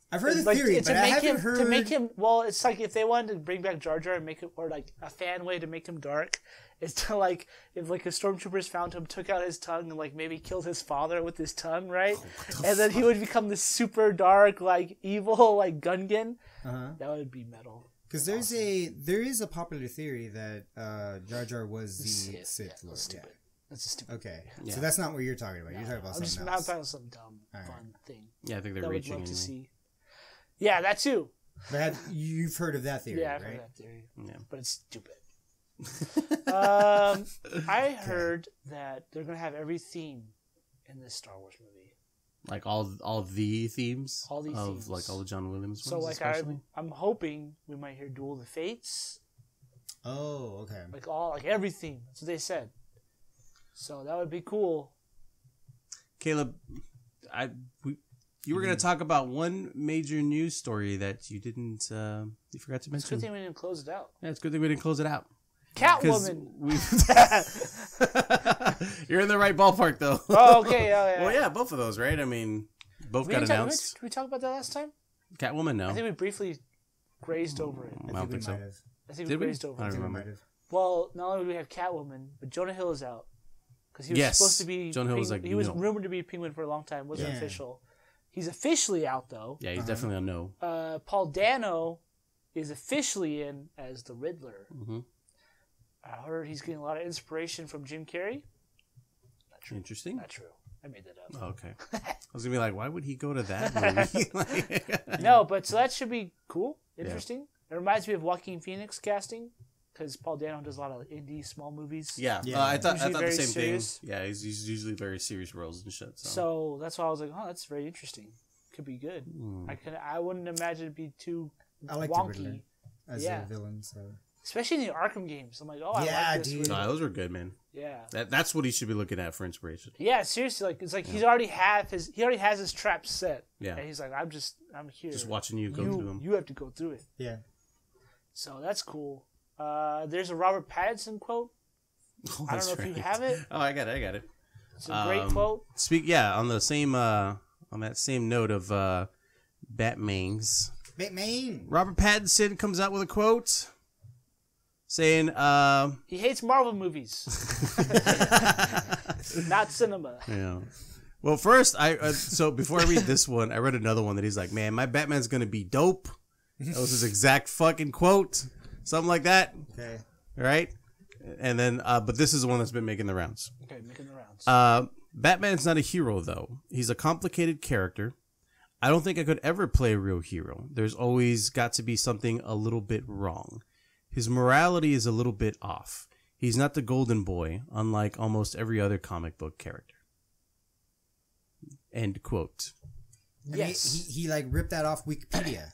I've heard the theory, but I haven't heard... To make him... Well, it's like if they wanted to bring back Jar Jar and make it... Or like a fan way to make him dark is to like... If like if stormtroopers found him, took out his tongue and like maybe killed his father with his tongue, right? And then he would become this super dark, like evil, like Gungan. That would be metal. Because there is a popular theory that Jar Jar was the Sith Lord. Stupid. That's a stupid. Okay, so that's not what you're talking about. You're talking about something else. I'm talking about some dumb, fun thing. Yeah, I think they're reaching. I would love to see. Yeah, that too. But you've heard of that theory, right? I've heard of that theory. Yeah. But it's stupid. I heard that they're going to have every theme in this Star Wars movie. Like all the themes? All the themes. Like all the John Williams ones, so like I'm hoping we might hear Duel of the Fates. Oh, okay. Like every theme. That's what they said. So that would be cool. Caleb, you were going to talk about one major news story that you didn't, you forgot to mention. It's a good thing we didn't close it out. Yeah, it's a good thing we didn't close it out. Catwoman. You're in the right ballpark, though. Oh, okay. Oh, yeah. Well, yeah, both of those, right? I mean, both got announced. Did we talk about that last time? Catwoman, no. I think we briefly grazed over it. I don't think so. I think we grazed over it. I don't remember. Well, not only do we have Catwoman, but Jonah Hill is out. Because he was supposed to be... Jonah Hill was like... He was rumored to be Penguin for a long time. Wasn't official. He's officially out, though. Yeah, he's definitely a no. Paul Dano is officially in as the Riddler. Mm-hmm. I heard he's getting a lot of inspiration from Jim Carrey. Not true. Interesting. Not true. I made that up. Oh, okay. I was going to be like, why would he go to that movie? No, but so that should be cool. Interesting. Yeah. It reminds me of Joaquin Phoenix casting. Because Paul Dano does a lot of indie small movies. Yeah, I thought the same serious thing. Yeah, he's usually very serious roles and shit. So that's why I was like, oh, that's very interesting. Could be good. I wouldn't imagine it'd be too wonky as a villain. So especially in the Arkham games, I'm like, oh, I like this. Dude. No, those were good, man. Yeah, that's what he should be looking at for inspiration. Yeah, seriously, like it's like he already has his trap set. Yeah, and he's like, I'm here, just watching you go through them. You have to go through it. Yeah, so that's cool. There's a Robert Pattinson quote. I don't know if you have it. Oh, I got it. It's a great quote. On the same on that same note of Batman. Robert Pattinson comes out with a quote saying he hates Marvel movies. Not cinema. Yeah. Well, first so before I read this one, I read another one that he's like, "Man, my Batman's going to be dope." That was his exact fucking quote. Something like that. Okay. Right? And then, but this is the one that's been making the rounds. Okay, making the rounds. Batman's not a hero, though. He's a complicated character. I don't think I could ever play a real hero. There's always got to be something a little bit wrong. His morality is a little bit off. He's not the golden boy, unlike almost every other comic book character. End quote. Yes. He like ripped that off Wikipedia.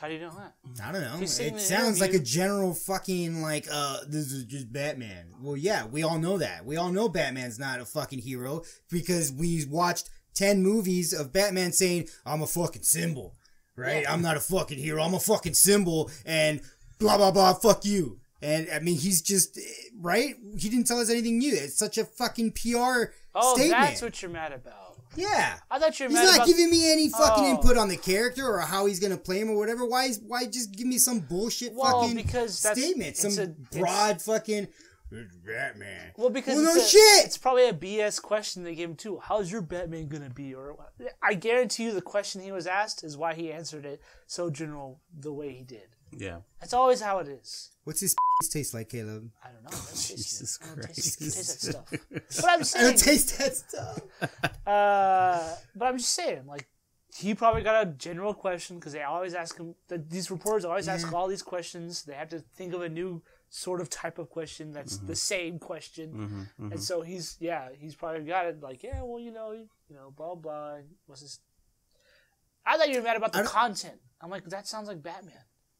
How do you know that? I don't know. It sounds like a general fucking like, this is just Batman. Well, yeah, we all know that. We all know Batman's not a fucking hero because we watched 10 movies of Batman saying, I'm a fucking symbol, right? Yeah. I'm not a fucking hero. I'm a fucking symbol and blah, blah, blah, fuck you. And, I mean, he's just, right? He didn't tell us anything new. It's such a fucking PR statement. Oh, that's what you're mad about. Yeah. I thought you were mad about... He's not giving me any fucking input on the character or how he's going to play him or whatever. Why just give me some bullshit fucking statement? Some broad fucking... Batman. Well, because shit. It's probably a BS question they gave him too. How's your Batman gonna be? Or I guarantee you, the question he was asked is why he answered it so general the way he did. Yeah, that's always how it is. What's his taste like, Caleb? I don't know. Jesus Christ! Taste that stuff. But I'm saying, I don't taste that stuff. But I'm just saying, like, he probably got a general question because they always ask him. These reporters always ask all these questions. They have to think of a new sort of type of question that's the same question, and so he's probably got it like, yeah, well, you know, blah blah. What's this? I thought you were mad about the content. I'm like, that sounds like Batman.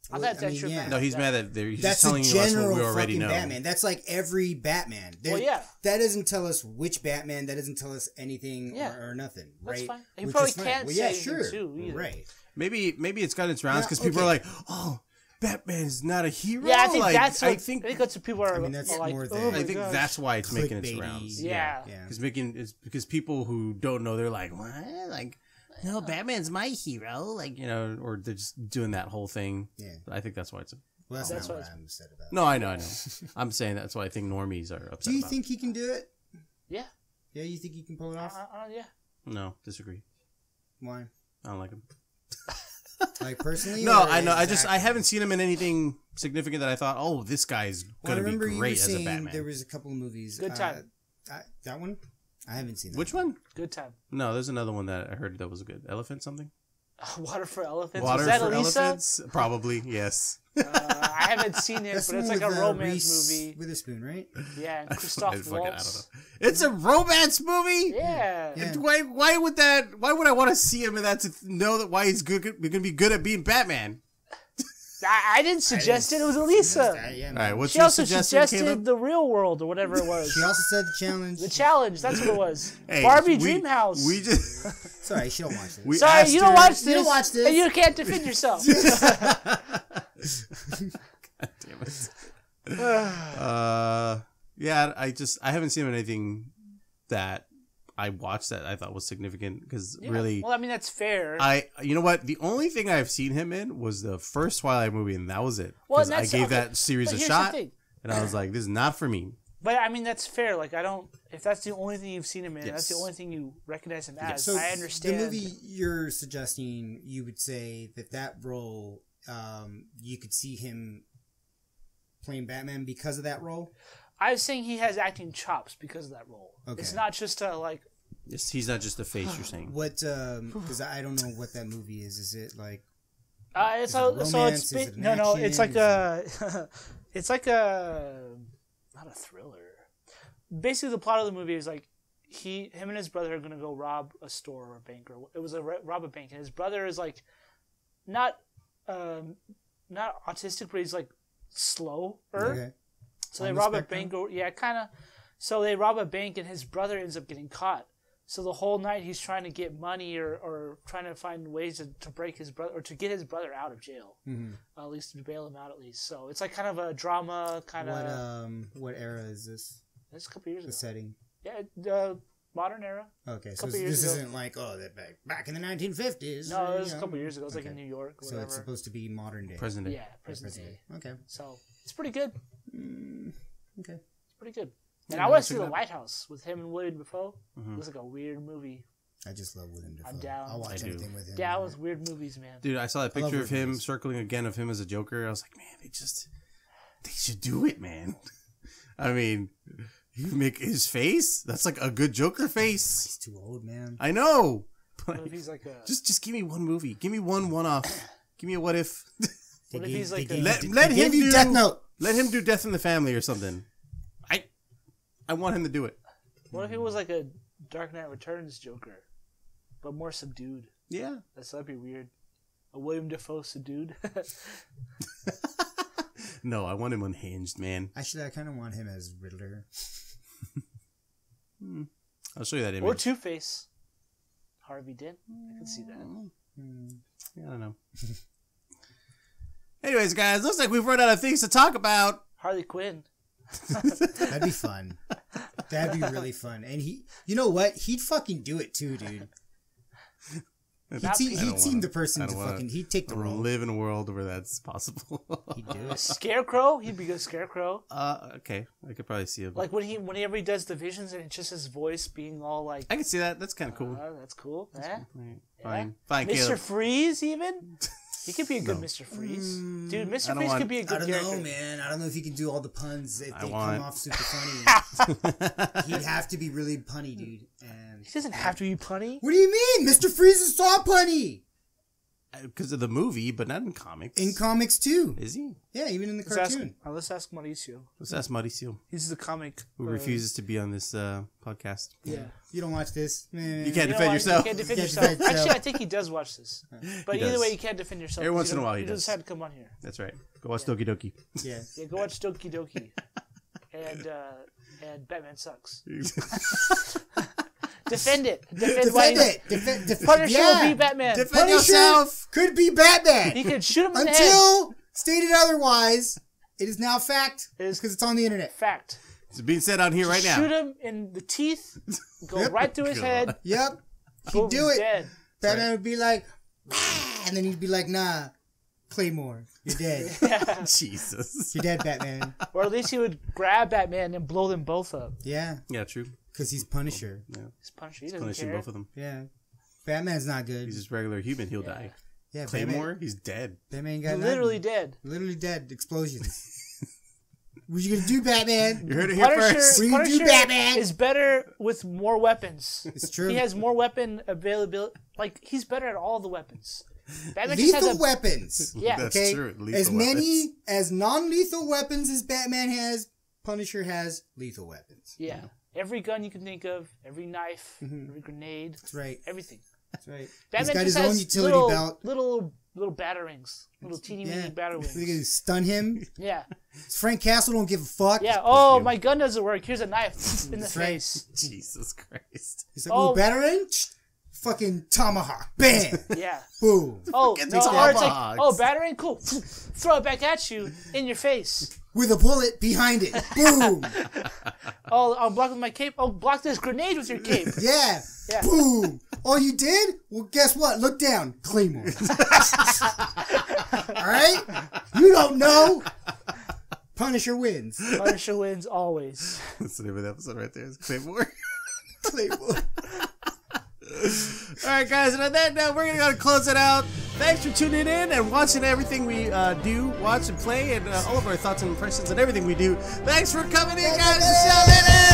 Well, I thought that's your Batman. No, he's mad that he's just telling you us what we already know. Batman. That's like every Batman. That doesn't tell us which Batman. That doesn't tell us anything or nothing. That's right? fine. He probably can't say sure. too either. Right. Maybe it's got its rounds because people are like, oh, Batman's not a hero. Yeah, I think that's what, I think that's what people are. That's like, more oh I think that's why it's making its rounds. Yeah. Because people who don't know, they're like, what? Like, no, Batman's my hero. Like, or they're just doing that whole thing. Yeah. I think that's why it's. Well, that's not what I'm upset about. No, I know. I'm saying that's why I think normies are upset. Do you think he can do it? Yeah. Yeah, you think he can pull it off? Yeah. No, disagree. Why? I don't like him. Like personally? No, I know. I haven't seen him in anything significant that I thought, oh, this guy's gonna be great as a Batman. There was a couple of movies. Good Time. That one? I haven't seen that. Which one? Good Time. No, there's another one that I heard that was good. Elephant something? Water for Elephants. Water was that for Elisa? Elephants? Probably, yes. I haven't seen it, but it's like a romance movie. Witherspoon, right? Yeah, and Christoph Waltz. It's a romance movie? Yeah. Why would I want to see him in that to know that why he's going to be good at being Batman? I didn't suggest it. It was Elisa. All right, what's she also suggested, Caleb? The Real World or whatever it was. She also said the challenge. The challenge. That's what it was. Hey, Barbie Dreamhouse. We just. Sorry, she don't watch this. Sorry, you don't watch this. You don't watch this. And you can't defend yourself. God damn it. Yeah, I haven't seen anything that I watched that I thought was significant because really. Well, I mean that's fair. You know what? The only thing I've seen him in was the first Twilight movie, and that was it. Well, I gave that series a shot, and I was like, "This is not for me." But I mean that's fair. Like I don't. If that's the only thing you've seen him in, that's the only thing you recognize him as. So I understand. The movie you're suggesting, you would say that role, you could see him playing Batman because of that role. I was saying he has acting chops because of that role. Okay. It's not just like. He's not just a face. You're saying what? Because I don't know what that movie is. Is it like? It's like a. It's like a. Not a thriller. Basically, the plot of the movie is like him and his brother are gonna go rob a store or a bank, or it was rob a bank, and his brother is like not autistic, but he's like slower. Okay. So they rob a bank. So they rob a bank, and his brother ends up getting caught. So the whole night he's trying to get money or trying to find ways to break his brother or to get his brother out of jail, at least to bail him out at least. So it's like kind of a drama kind of. What era is this? It's a couple years ago. The setting. Yeah, modern era. Okay, so this isn't like that back in the 1950s. No, it was a couple years ago. It was like in New York. Or whatever. So it's supposed to be modern day. Present day. Yeah, present day. Okay. So it's pretty good. Okay. It's pretty good. And I want to see The Lighthouse with him and William Dafoe. It looks like a weird movie. I just love William Dafoe. I'm down. I'll watch anything with him. Down with weird movies, man. Dude, I saw that picture of him circling again of him as a Joker. I was like, man, they should do it, man. I mean, you make his face. That's like a good Joker face. He's too old, man. I know. What if he's like a... Just give me one movie. Give me one-off. Give me a what if. What if he's like a... Let him do Death Note. Let him do Death in the Family or something. I want him to do it. What if he was like a Dark Knight Returns Joker, but more subdued? Yeah. That'd be weird. A William Dafoe subdued. No, I want him unhinged, man. Actually, I kind of want him as Riddler. I'll show you that image. Or Two-Face. Harvey Dent. I can see that. Yeah, I don't know. Anyways, guys, looks like we've run out of things to talk about. Harley Quinn. That'd be fun. That'd be really fun. And you know what? He'd fucking do it too, dude. He'd seem the person to fucking. He'd take the role. Live in a world where that's possible. He'd do it. Scarecrow. He'd be a Scarecrow. Okay, I could probably see it. Like whenever he does the visions and it's just his voice being all like. I can see that. That's kind of cool. That's cool. Fine, Mr. Caleb. Freeze even. He could be a good Mr. Freeze. Dude, Mr. Freeze could be a good character. I don't know, man. I don't know if he can do all the puns. If they come off super funny. He'd have to be really punny, dude. And he doesn't have to be punny. What do you mean? Mr. Freeze is so punny. Because of the movie, but not in comics. In comics, too. Is he? Yeah, even in the cartoon. Let's ask Mauricio. Let's ask Mauricio. He's the comic. Who refuses to be on this podcast. Yeah. You don't watch this. You can't defend yourself. You can't defend yourself. Actually, I think he does watch this. But either way, you can't defend yourself. Every once in a while, he does. He just had to come on here. That's right. Go watch Doki Doki. Yeah. Yeah, go watch Doki Doki. And Batman sucks. Defend it. Defend it. Punisher will be Batman. Defend yourself. Could be Batman. He could shoot him in the head. Until stated otherwise, it is now fact. It is because it's on the internet. Fact. It's being said on here right now. Shoot him in the teeth. Go right through his head. Yep. He'd do it. Dead. Batman would be like, ah, and then he'd be like, nah, Claymore, you're dead. Jesus. You're dead, Batman. Or at least he would grab Batman and blow them both up. Yeah. Yeah, true. Because he's Punisher. Yeah. He's Punisher. He doesn't punishing care. both of them. Yeah. Batman's not good. He's just regular human. He'll die. Yeah, Claymore, Batman, he's dead. Batman got literally dead. Literally dead. Explosions. What you gonna do, Batman? You heard it here first. What you gonna do, Batman? Is better with more weapons. It's true. He has more weapon availability. Like, he's better at all the weapons. Batman lethal weapons. Yeah. That's okay? true. Lethal as weapons. many as non-lethal weapons as Batman has, Punisher has lethal weapons. Yeah. Every gun you can think of, every knife, every grenade. That's right. Everything. That's right. Batman He's got just his has own utility belt. Little batarangs. Little teeny weeny batarangs. They can stun him. Yeah. Frank Castle don't give a fuck. Yeah. Oh, my gun doesn't work. Here's a knife in the face. Jesus Christ. He's like, oh, batarang? fucking tomahawk. Bam. Yeah. Boom. Oh, no, or it's like, oh, battering? Cool. Throw it back at you in your face. With a bullet behind it. Boom. Oh, I'll block with my cape. Oh, block this grenade with your cape. Yeah. Boom. Oh, you did? Well, guess what? Look down. Claymore. All right? You don't know. Punisher wins. Punisher wins always. That's the name of the episode right there. It's Claymore. Claymore. Alright guys, and on that note, we're going to close it out. Thanks for tuning in and watching everything we do, watch and play, and all of our thoughts and impressions and everything we do. Thanks for coming in, guys.